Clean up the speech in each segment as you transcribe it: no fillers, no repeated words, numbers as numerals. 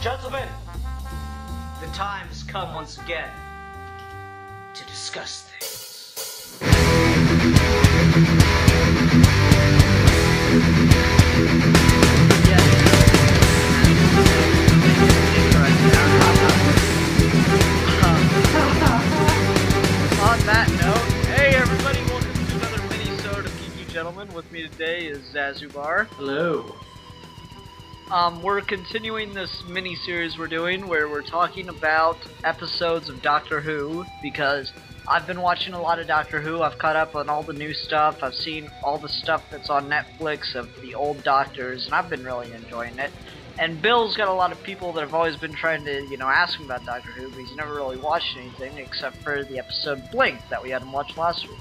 Gentlemen, the time has come once again to discuss things. On that note, hey everybody, welcome to another mini-sode of Geeky Gentlemen. With me today is Zazubaar. Hello. We're continuing this mini-series we're doing where we're talking about episodes of Doctor Who, because I've been watching a lot of Doctor Who. I've caught up on all the new stuff. I've seen all the stuff that's on Netflix of the old Doctors, and I've been really enjoying it. And Bill's got a lot of people that have always been trying to, ask him about Doctor Who, but he's never really watched anything except for the episode Blink that we had him watch last week.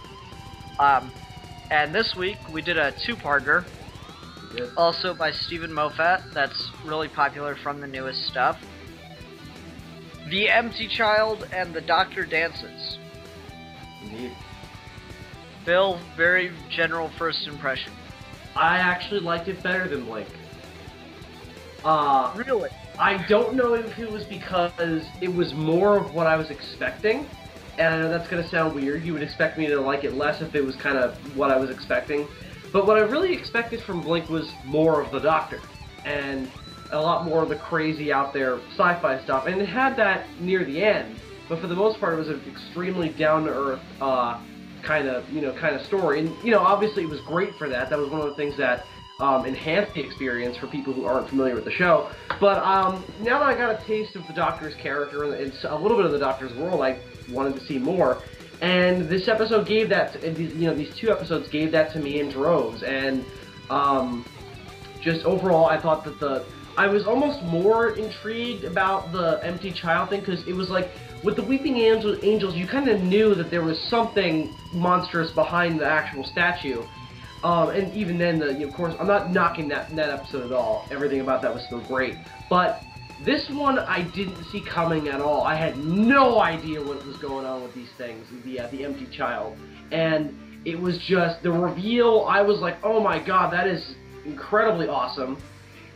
And this week we did a two-parter. Also by Stephen Moffat, that's really popular from the newest stuff. The Empty Child and the Doctor Dances. Indeed. Bill, very general first impression. I actually liked it better than Blink. Really? I don't know if it was because it was more of what I was expecting, and I know that's going to sound weird. You would expect me to like it less if it was kind of what I was expecting. But what I really expected from Blink was more of the Doctor, and a lot more of the crazy out there sci-fi stuff. And it had that near the end, but for the most part it was an extremely down-to-earth kind of story. And obviously it was great for that. That was one of the things that enhanced the experience for people who aren't familiar with the show. But now that I got a taste of the Doctor's character and a little bit of the Doctor's world, I wanted to see more. And this episode gave that, these two episodes gave that to me in droves. And just overall, I thought that I was almost more intrigued about the Empty Child thing, because it was like, with the Weeping Angels, you kind of knew that there was something monstrous behind the actual statue. And even then, of course, I'm not knocking that episode at all. Everything about that was still great. But this one I didn't see coming at all. I had no idea what was going on with these things, the Empty Child. And it was just, the reveal, I was like, oh my god, that is incredibly awesome.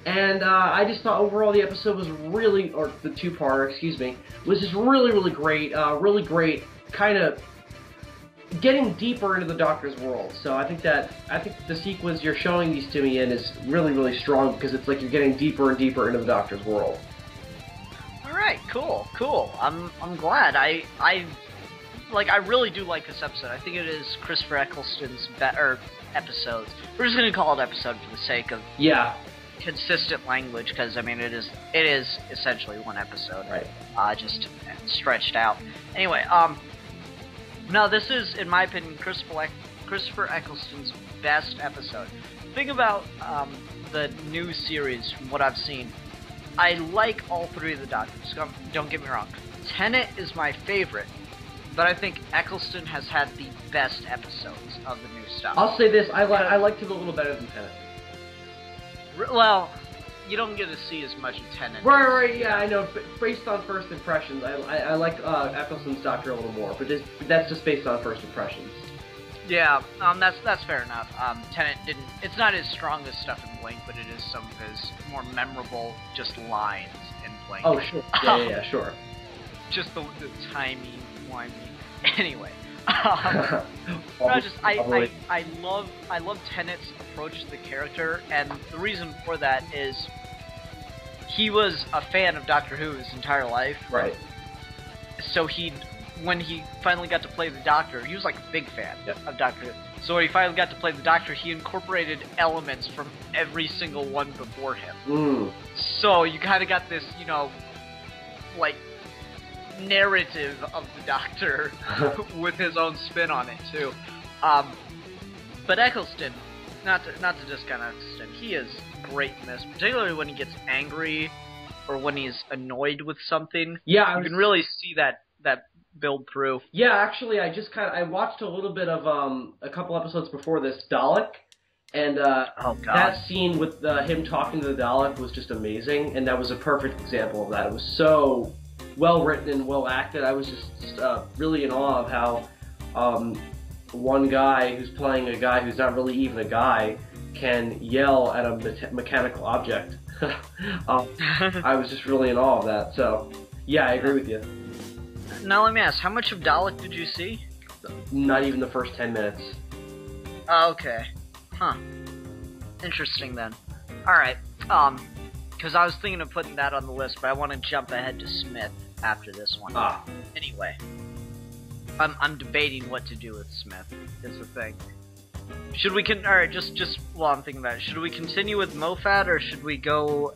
And I just thought overall the episode was really, or the two-parter, excuse me, was just really, really great. Really great, kind of getting deeper into the Doctor's world. So I think the sequence you're showing these to me in is really, really strong, because it's like you're getting deeper and deeper into the Doctor's world. Alright, cool. I'm glad. I really do like this episode. I think it is Christopher Eccleston's better episodes. We're just gonna call it episode for the sake of consistent language, because I mean it is essentially one episode, right? Just stretched out. Anyway, no, this is, in my opinion, Christopher Eccleston's best episode. The thing about the new series, from what I've seen, I like all three of the Doctors. Don't get me wrong. Tennant is my favorite, but I think Eccleston has had the best episodes of the new stuff. I'll say this, I liked him a little better than Tennant. Well, you don't get to see as much of Tennant. Right, yeah, I know. But based on first impressions, I like Eccleston's Doctor a little more, but that's just based on first impressions. Yeah, that's fair enough. Tennant didn't. It's not his strongest stuff in Blink, but it is some of his more memorable just lines in Blink. Oh, sure. Yeah, sure. Just the timing, whiny. Anyway, I love Tennant's approach to the character, and the reason for that is he was a fan of Doctor Who his entire life. Right. So when he finally got to play the Doctor, he was like a big fan of Doctor Who. So when he finally got to play the Doctor, he incorporated elements from every single one before him. So you kind of got this, like, narrative of the Doctor with his own spin on it too. But Eccleston, not to discount Eccleston, he is great in this, particularly when he gets angry or when he's annoyed with something. Yeah, you can really see that build through. Yeah, actually, I watched a little bit of a couple episodes before this, Dalek, and that scene with him talking to the Dalek was just amazing, and that was a perfect example of that. It was so well written and well acted. I was just really in awe of how one guy who's playing a guy who's not really even a guy can yell at a mechanical object. I was just really in awe of that. So, yeah, I agree with you. Now let me ask, how much of Dalek did you see? Not even the first 10 minutes. Oh, okay. Huh. Interesting then. Alright, because I was thinking of putting that on the list, but I want to jump ahead to Smith after this one. Anyway. I'm debating what to do with Smith, is the thing. Should we alright, just while I'm thinking about it, should we continue with MoFat, or should we go,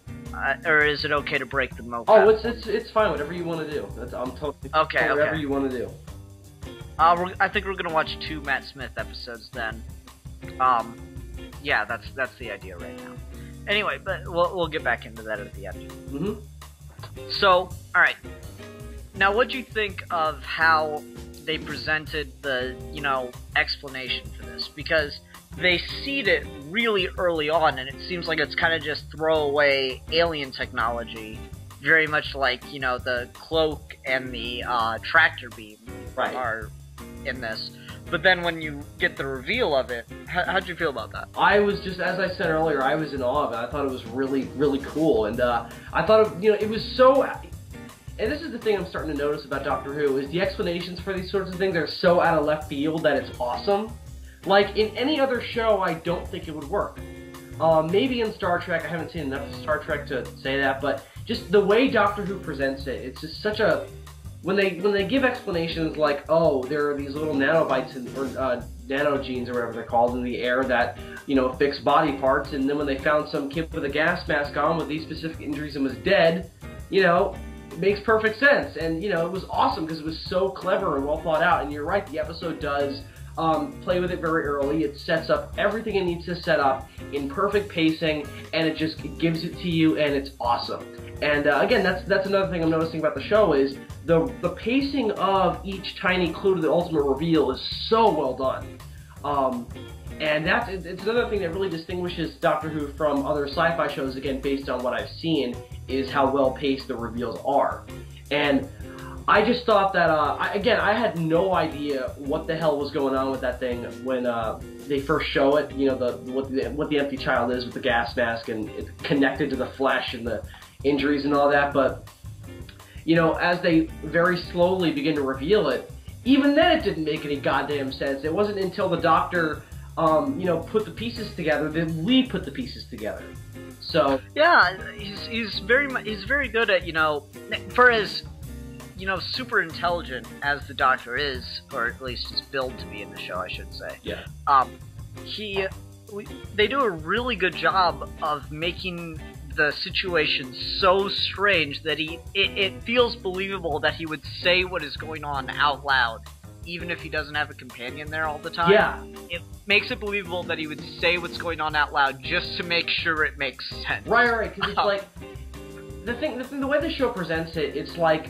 or is it okay to break the MoFat? Oh, it's fine, whatever you want to do. I'm totally okay. Whatever you want to do. I think we're gonna watch 2 Matt Smith episodes then. Yeah, that's the idea right now. Anyway, but we'll get back into that at the end. Mm-hmm. So, alright. Now, what'd you think of how they presented the, explanation for this? Because they seed it really early on, and it seems like it's kind of just throwaway alien technology, very much like, the cloak and the tractor beam are in this. But then when you get the reveal of it, how'd you feel about that? I was just, as I said earlier, I was in awe of it. I thought it was really, really cool, and I thought, it was so... And this is the thing I'm starting to notice about Doctor Who, is the explanations for these sorts of things are so out of left field that it's awesome. Like, in any other show, I don't think it would work. Maybe in Star Trek, I haven't seen enough of Star Trek to say that, but just the way Doctor Who presents it, it's just such a... When they give explanations like, oh, there are these little nanobites or nanogenes or whatever they're called in the air that, fix body parts, and then when they found some kid with a gas mask on with these specific injuries and was dead, it makes perfect sense. And, it was awesome because it was so clever and well thought out. And you're right, the episode does play with it very early. It sets up everything it needs to set up in perfect pacing, and it just gives it to you, and it's awesome. And again, that's another thing I'm noticing about the show is the pacing of each tiny clue to the ultimate reveal is so well done. And it's another thing that really distinguishes Doctor Who from other sci-fi shows, again, based on what I've seen, is how well paced the reveals are. And I just thought that, I had no idea what the hell was going on with that thing when they first show it, what the empty child is with the gas mask, and it's connected to the flesh and the injuries and all that, but, as they very slowly begin to reveal it, even then it didn't make any goddamn sense. It wasn't until the Doctor, put the pieces together that we put the pieces together. So yeah, he's very good at, for as, super intelligent as the Doctor is, or at least is billed to be in the show, I should say. Yeah. They do a really good job of making the situation so strange that it feels believable that he would say what is going on out loud, even if he doesn't have a companion there all the time. Yeah. It makes it believable that he would say what's going on out loud just to make sure it makes sense. Right, because it's like, the way the show presents it, it's like,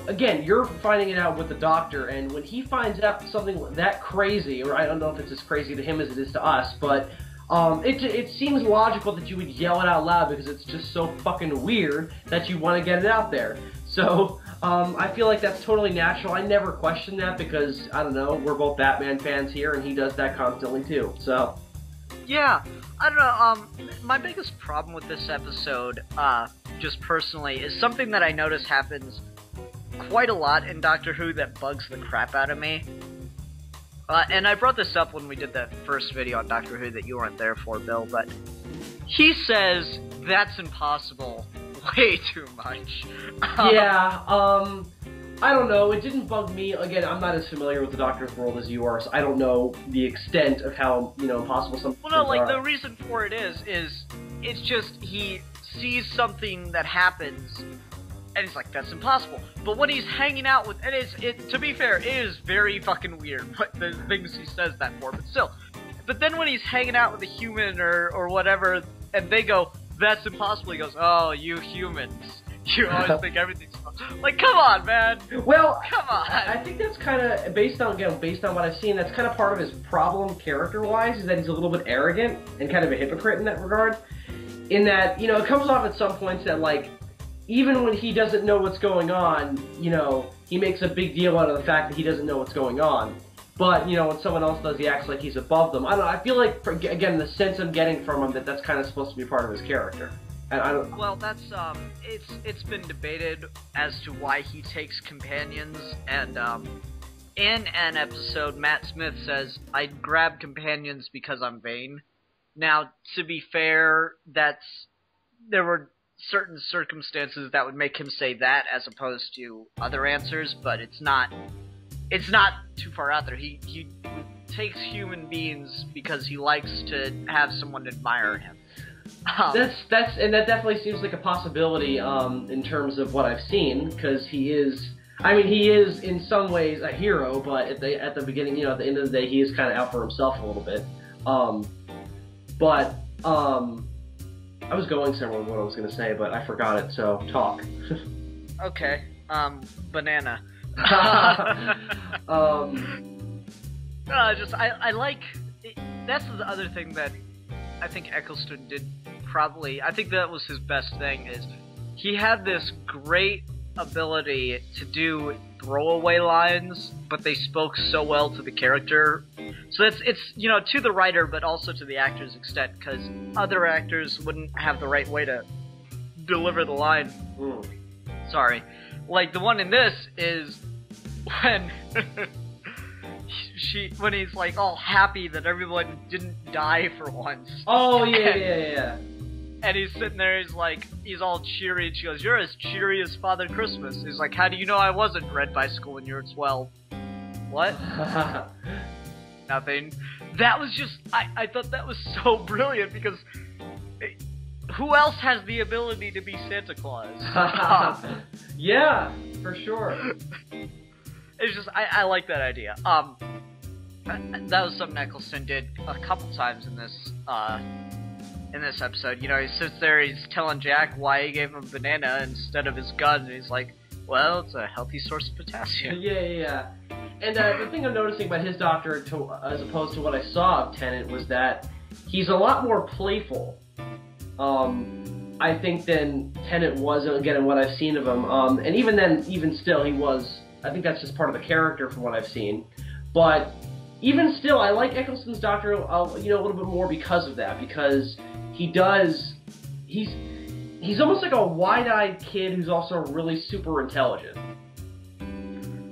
again, you're finding it out with the Doctor, and when he finds out something that crazy, or I don't know if it's as crazy to him as it is to us, but it seems logical that you would yell it out loud because it's just so fucking weird that you want to get it out there. So, I feel like that's totally natural. I never question that because, I don't know, we're both Batman fans here, and he does that constantly too, so. Yeah, I don't know, my biggest problem with this episode, just personally, is something that I notice happens quite a lot in Doctor Who that bugs the crap out of me. And I brought this up when we did that first video on Doctor Who that you weren't there for, Bill, but he says that's impossible way too much. Yeah, I don't know, it didn't bug me. Again, I'm not as familiar with the Doctor's world as you are, so I don't know the extent of how, impossible some things are. Well, no, the reason for it is it's just he sees something that happens, and he's like, that's impossible. But when he's hanging out with, and to be fair, it is very fucking weird, what the things he says that for, but still. But then when he's hanging out with a human or whatever, and they go, that's impossible, he goes, oh, you humans. You always think everything's possible. Like, come on, man. Well, come on. I think that's kind of, based on what I've seen, that's kind of part of his problem character-wise, is that he's a little bit arrogant and kind of a hypocrite in that regard. In that, it comes off at some points that, like, even when he doesn't know what's going on, he makes a big deal out of the fact that he doesn't know what's going on. But, you know, when someone else does, he acts like he's above them. I don't know, I feel like, again, the sense I'm getting from him that's kind of supposed to be part of his character. And I don't... Well, that's, it's been debated as to why he takes companions, and, in an episode, Matt Smith says, I grab companions because I'm vain. Now, to be fair, there were certain circumstances that would make him say that as opposed to other answers, but it's not too far out there. He takes human beings because he likes to have someone admire him. And that definitely seems like a possibility in terms of what I've seen, because he is in some ways a hero, but at the beginning, you know, at the end of the day, he is kind of out for himself a little bit. I was going somewhere with what I was going to say, but I forgot it, so talk. Okay, banana. I like, that's the other thing that I think Eccleston did probably, I think that was his best thing, is he had this great ability to do throwaway lines, but they spoke so well to the character. So it's you know, to the writer, but also to the actor's extent, because other actors wouldn't have the right way to deliver the line. Sorry. Like, the one in this is when when he's like all happy that everyone didn't die for once. Oh, yeah. And he's sitting there, he's all cheery, and she goes, you're as cheery as Father Christmas. He's like, how do you know I wasn't read by school when you were 12? What? Nothing. That was just, I thought that was so brilliant, because who else has the ability to be Santa Claus? Yeah, for sure. It's just, I like that idea. That was something Eccleston did a couple times in this episode. You know, he sits there, he's telling Jack why he gave him a banana instead of his gun, and he's like, well, it's a healthy source of potassium. Yeah. And the thing I'm noticing about his doctor, as opposed to what I saw of Tennant, was that he's a lot more playful, I think, than Tennant was, again, in what I've seen of him. And even still, he was, I think that's just part of the character from what I've seen. But even still, I like Eccleston's doctor, you know, a little bit more because of that, because he's almost like a wide-eyed kid who's also really super intelligent.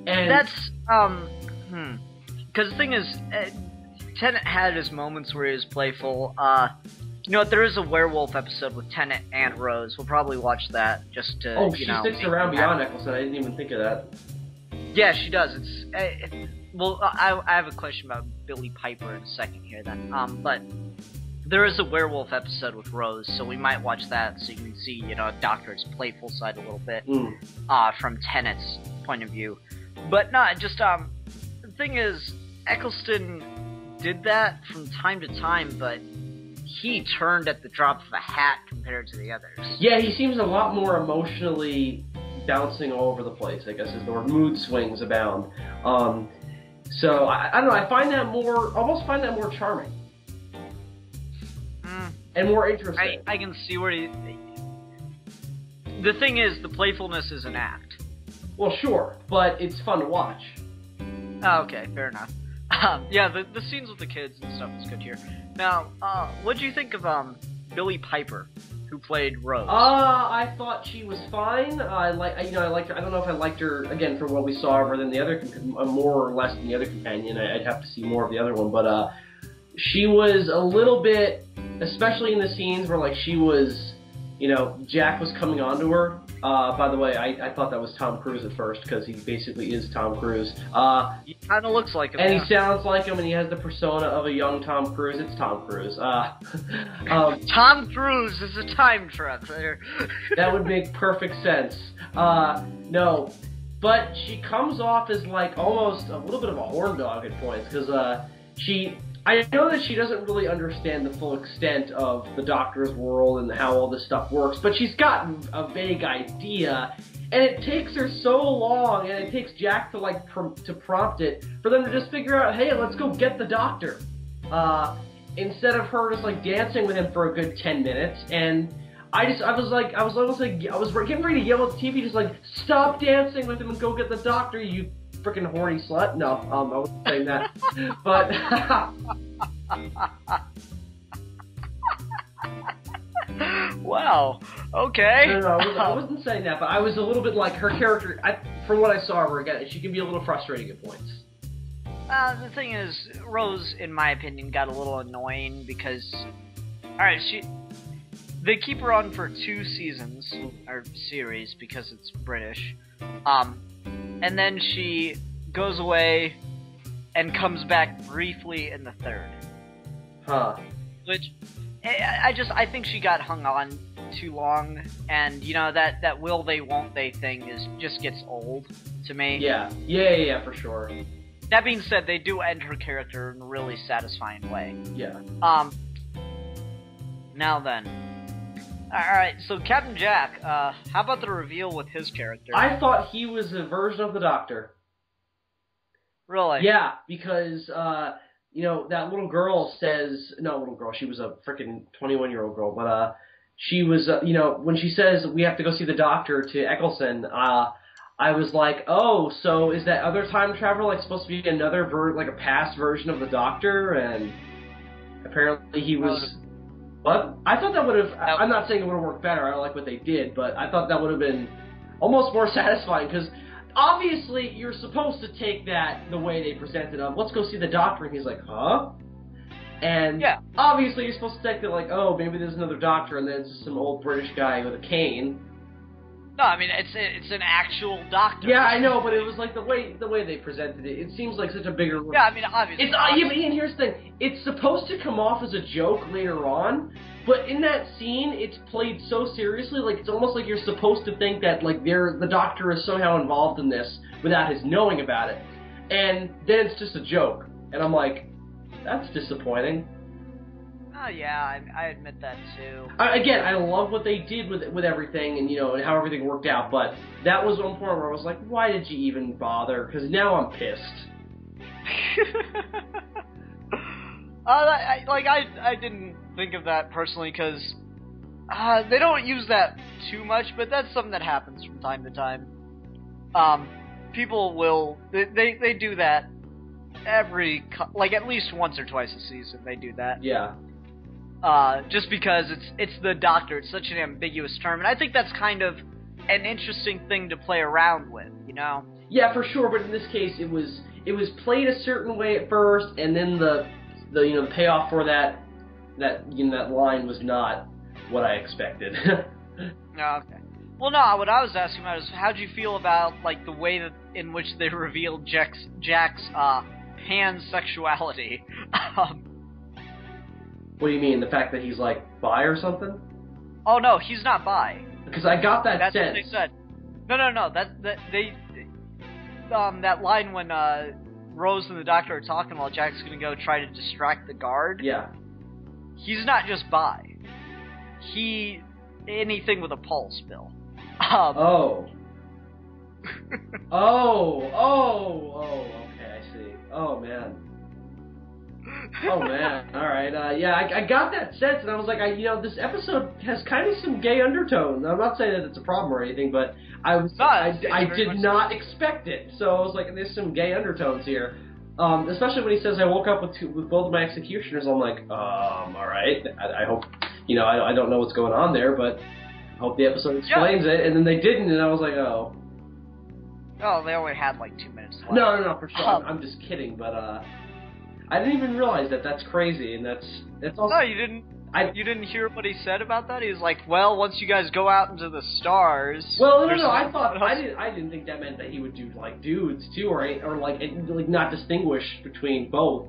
And that's, because the thing is, Tennant had his moments where he was playful. You know what, there is a werewolf episode with Tennant and Rose. We'll probably watch that just to, she sticks around beyond Eccleston. I didn't even think of that. Yeah, she does. Well, I have a question about Billy Piper in a second here then. But there is a werewolf episode with Rose, so we might watch that so you can see, you know, Doctor's playful side a little bit, from Tennant's point of view. But no, just, the thing is, Eccleston did that from time to time, but he turned at the drop of a hat compared to the others. Yeah, he seems a lot more emotionally bouncing all over the place, I guess is the word. Mood swings abound. So, I don't know, I almost find that more charming. And more interesting. I can see where the thing is, the playfulness is an act. Well, sure, but it's fun to watch. Oh, okay, fair enough. Yeah, the scenes with the kids and stuff is good here. Now, what do you think of Billy Piper, who played Rose? I thought she was fine. I liked her. I don't know if I liked her again from what we saw of her than the other, more or less than the other companion. I'd have to see more of the other one, but she was a little bit, especially in the scenes where like she was, you know, Jack was coming onto her. By the way, I thought that was Tom Cruise at first, because he basically is Tom Cruise. He kind of looks like him. And he sounds like him, and he has the persona of a young Tom Cruise. It's Tom Cruise. Tom Cruise is a time traveler. That would make perfect sense. No. But she comes off as like almost a little bit of a horn dog at points, because I know that she doesn't really understand the full extent of the Doctor's world and how all this stuff works, but she's got a vague idea, and it takes her so long, and it takes Jack to to prompt it, for them to just figure out, hey, let's go get the Doctor, instead of her just like dancing with him for a good 10 minutes, and I was getting ready to yell at the TV, just like, stop dancing with him and go get the Doctor, you freaking horny slut. No, I wasn't saying that. But Wow. Okay. no, I wasn't saying that. But I was a little bit like her character. From what I saw of her, again, she can be a little frustrating at points. The thing is, Rose, in my opinion, got a little annoying because, alright, they keep her on for 2 seasons, or series, because it's British, and then she goes away and comes back briefly in the 3rd. Huh. Which, I think she got hung on too long, and, you know, that will they, won't they thing just gets old to me. Yeah, for sure. That being said, they do end her character in a really satisfying way. Yeah. Now then. Alright, so Captain Jack, how about the reveal with his character? I thought he was a version of the Doctor. Really? Yeah, because, you know, that little girl says... No, little girl, she was a freaking 21-year-old girl, but, she was, you know, when she says we have to go see the Doctor to Eccleston, I was like, oh, so is that other time travel like supposed to be another like a past version of the Doctor? And apparently he was. What? I thought that would have. I'm not saying it would have worked better. I don't like what they did, but I thought that would have been almost more satisfying because obviously you're supposed to take that the way they presented it. Let's go see the Doctor, and he's like, huh? And obviously you're supposed to take it like, oh, maybe there's another Doctor, and then it's just some old British guy with a cane. No, I mean it's an actual Doctor. Yeah, I know, but it was like the way they presented it. It seems like such a bigger. Yeah, I mean obviously. It's Ian. Here's the thing: it's supposed to come off as a joke later on, but in that scene, it's played so seriously. Like it's almost like you're supposed to think that like the Doctor is somehow involved in this without his knowing about it, and then it's just a joke. And I'm like, that's disappointing. Oh yeah, I admit that too. Again, I love what they did with everything, and you know, and how everything worked out. But that was one point where I was like, "Why did you even bother?" Because now I'm pissed. I didn't think of that personally because they don't use that too much, but that's something that happens from time to time. People will they do that like at least once or twice a season. They do that. Yeah. Just because it's the Doctor, it's such an ambiguous term, and I think that's kind of an interesting thing to play around with, you know? Yeah, for sure. But in this case, it was played a certain way at first, and then the payoff for that line was not what I expected. Okay. Well, no. What I was asking about is how'd you feel about like the way in which they revealed Jack's pansexuality? What do you mean? The fact that he's, like, bi or something? Oh, no, he's not bi. Because I got that sense. That's what they said. No. That line when Rose and the Doctor are talking while Jack's gonna go try to distract the guard. Yeah. He's not just bi. Anything with a pulse, Bill. Oh. Okay, I see. Oh, man. Oh man! All right, yeah, I got that sense, and I was like, this episode has kind of some gay undertones. I'm not saying that it's a problem or anything, but I did not expect it. So I was like, there's some gay undertones here, especially when he says I woke up with both of my executioners. I'm like, all right. I hope, I don't know what's going on there, but I hope the episode explains it. And then they didn't, and I was like, oh. Oh, they only had like 2 minutes left. No, for sure. I'm just kidding, but I didn't even realize that. That's crazy, and that's also... No, you didn't. You didn't hear what he said about that? He was like, "Well, once you guys go out into the stars." Well, no. I didn't think that meant that he would do like dudes too, or like not distinguish between both.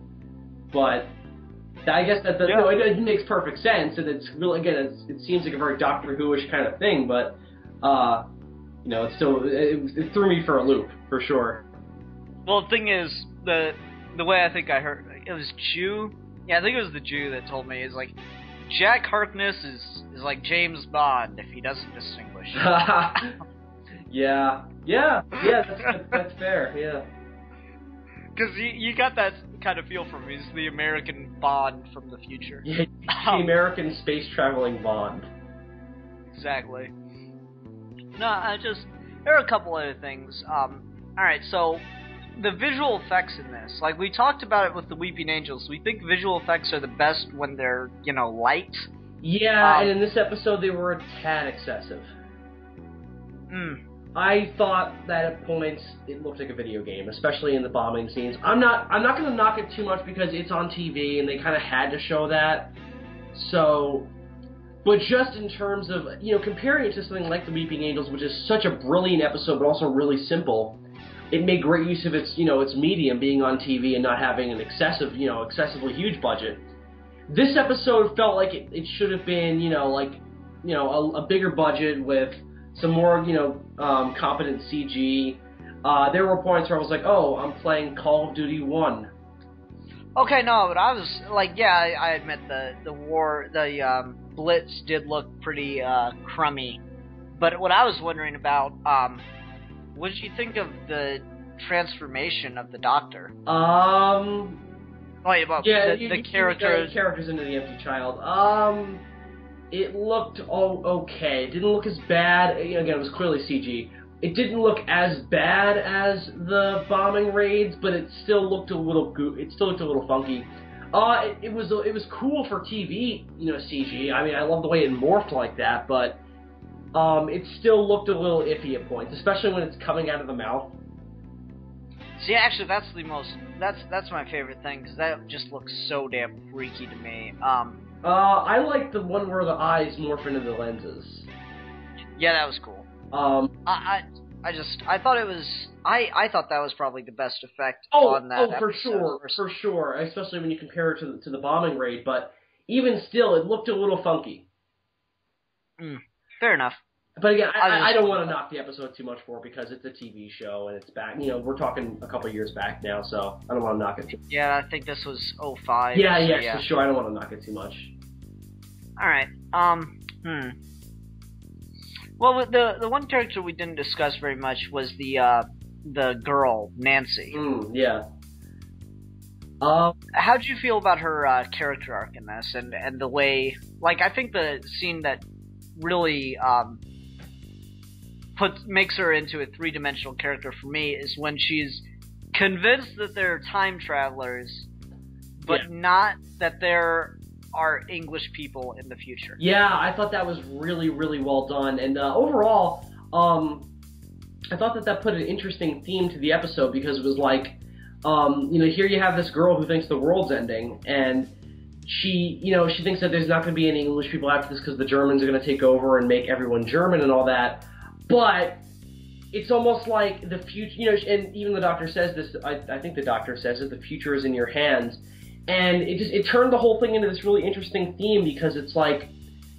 But I guess that it makes perfect sense, and it's really it seems like a very Doctor Who-ish kind of thing, but it's still it threw me for a loop for sure. Well, the thing is the way I think I heard it was Jew. Yeah, I think it was the Jew that told me is like Jack Harkness is like James Bond if he doesn't distinguish. Yeah, that's fair. Yeah. Because you got that kind of feel from him. He's the American Bond from the future. Yeah, the American space traveling Bond. Exactly. No, there are a couple other things. Alright, so the visual effects in this, like we talked about it with the Weeping Angels, we think visual effects are the best when they're, light. Yeah, and in this episode they were a tad excessive. I thought that at points it looked like a video game, especially in the bombing scenes. I'm not going to knock it too much because it's on TV and they kind of had to show that. So, but just in terms of, comparing it to something like The Weeping Angels, which is such a brilliant episode but also really simple, it made great use of its, its medium being on TV and not having an excessively huge budget. This episode felt like it should have been, a bigger budget with some more, competent CG. There were points where I was like, oh, I'm playing Call of Duty 1. Okay, no, but I was like, yeah, I admit the Blitz did look pretty crummy. But what I was wondering about, what did you think of the transformation of the Doctor? The characters into the Empty Child. It looked okay. It didn't look as bad. Again, it was clearly CG. It didn't look as bad as the bombing raids, but it still looked a little funky. It was cool for TV, CG. I mean, I love the way it morphed like that, but it still looked a little iffy at points, especially when it's coming out of the mouth. See, actually, that's my favorite thing, because that just looks so damn freaky to me. I like the one where the eyes morph into the lenses. Yeah, that was cool. I thought that was probably the best effect on that episode. For sure, especially when you compare it to the bombing raid, but even still, it looked a little funky. Fair enough. But again, I don't want to knock the episode too much for it because it's a TV show and it's back. We're talking a couple years back now, so I don't want to knock it. Yeah, I think this was 2005. Yeah, for sure. I don't want to knock it too much. All right. Well, the one character we didn't discuss very much was the girl Nancy. Yeah. How did you feel about her character arc in this, and the way? Like, I think the scene that really makes her into a three-dimensional character for me is when she's convinced that they're time travelers, but not that there are English people in the future. Yeah, I thought that was really, really well done, and overall, I thought that put an interesting theme to the episode because it was like, here you have this girl who thinks the world's ending, and she thinks that there's not going to be any English people after this because the Germans are going to take over and make everyone German and all that. But it's almost like the future, and even the Doctor says this. I think the Doctor says that the future is in your hands, and it turned the whole thing into this really interesting theme because it's like,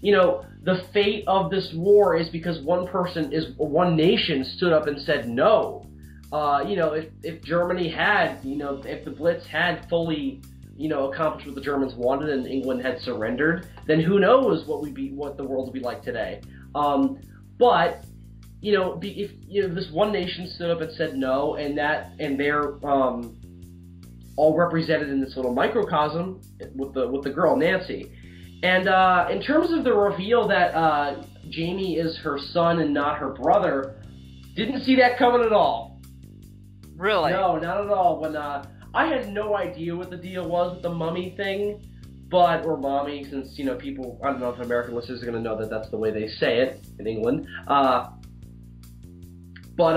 the fate of this war is because one nation stood up and said no. If Germany had, if the Blitz had fully, accomplished what the Germans wanted and England had surrendered, then who knows what the world would be like today. But if this one nation stood up and said no, and they're all represented in this little microcosm with the girl Nancy, and in terms of the reveal that Jamie is her son and not her brother, didn't see that coming at all. Really? No, not at all. When I had no idea what the deal was with the mummy thing, or mommy, since people, I don't know if American listeners are going to know that that's the way they say it in England. But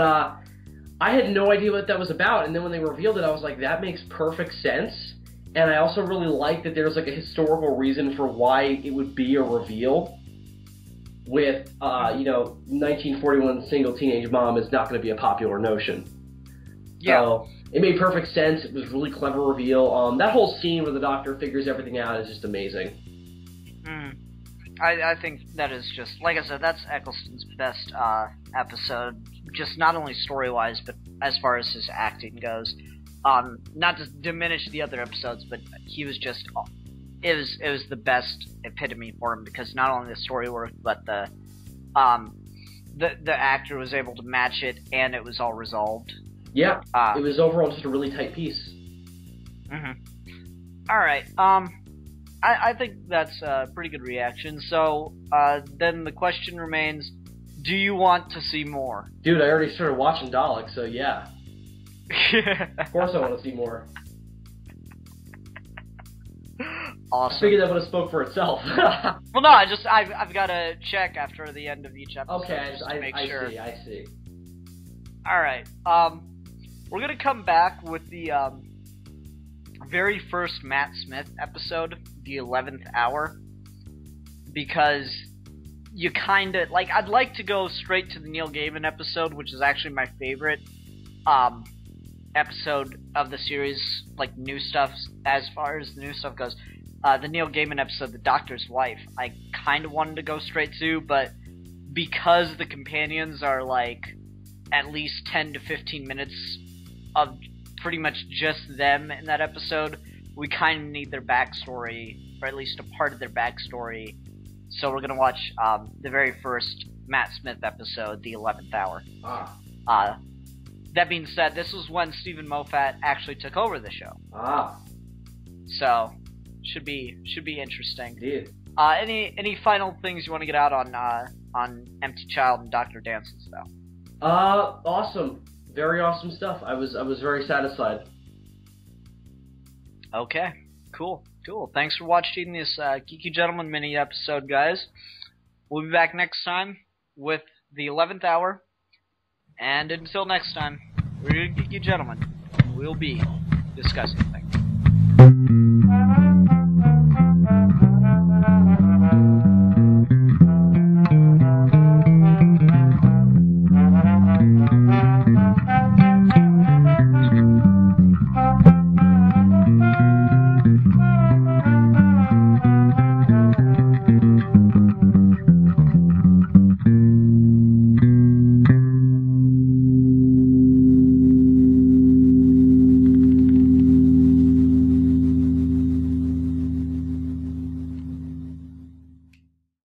I had no idea what that was about, and then when they revealed it, I was like, that makes perfect sense. And I also really like that there's like a historical reason for why it would be a reveal. With 1941 single teenage mom is not going to be a popular notion. Yeah. So it made perfect sense. It was a really clever reveal. That whole scene where the Doctor figures everything out is just amazing. I think that is just, like I said, that's Eccleston's best episode. Just not only story-wise, but as far as his acting goes. Not to diminish the other episodes, but he was just, it was the best epitome for him because not only the story worked, but the actor was able to match it, and it was all resolved. Yeah, it was overall just a really tight piece. Alright, I think that's a pretty good reaction. So, then the question remains, do you want to see more? Dude, I already started watching Dalek, so yeah. Of course I want to see more. Awesome. I figured that would have spoke for itself. Well, no, I've got to check after the end of each episode Okay, just to make sure. I see. All right. We're gonna come back with the very first Matt Smith episode, the 11th hour, because you kind of like. I'd like to go straight to the Neil Gaiman episode, which is actually my favorite episode of the series. Like new stuff, as far as the new stuff goes. The Neil Gaiman episode, The Doctor's Wife, I kind of wanted to go straight to, but because the companions are like at least 10 to 15 minutes of pretty much just them in that episode, we kind of need their backstory, or at least a part of their backstory. So we're going to watch the very first Matt Smith episode, The 11th Hour. That being said, this was when Stephen Moffat actually took over the show. So should be interesting. Indeed. Any final things you want to get out on Empty Child and Dr. Dances though? Awesome. Very awesome stuff. I was very satisfied. Okay. Cool. Thanks for watching this Geeky Gentleman mini episode, guys. We'll be back next time with the 11th hour. And until next time, we're Geeky Gentlemen. We'll be discussing things.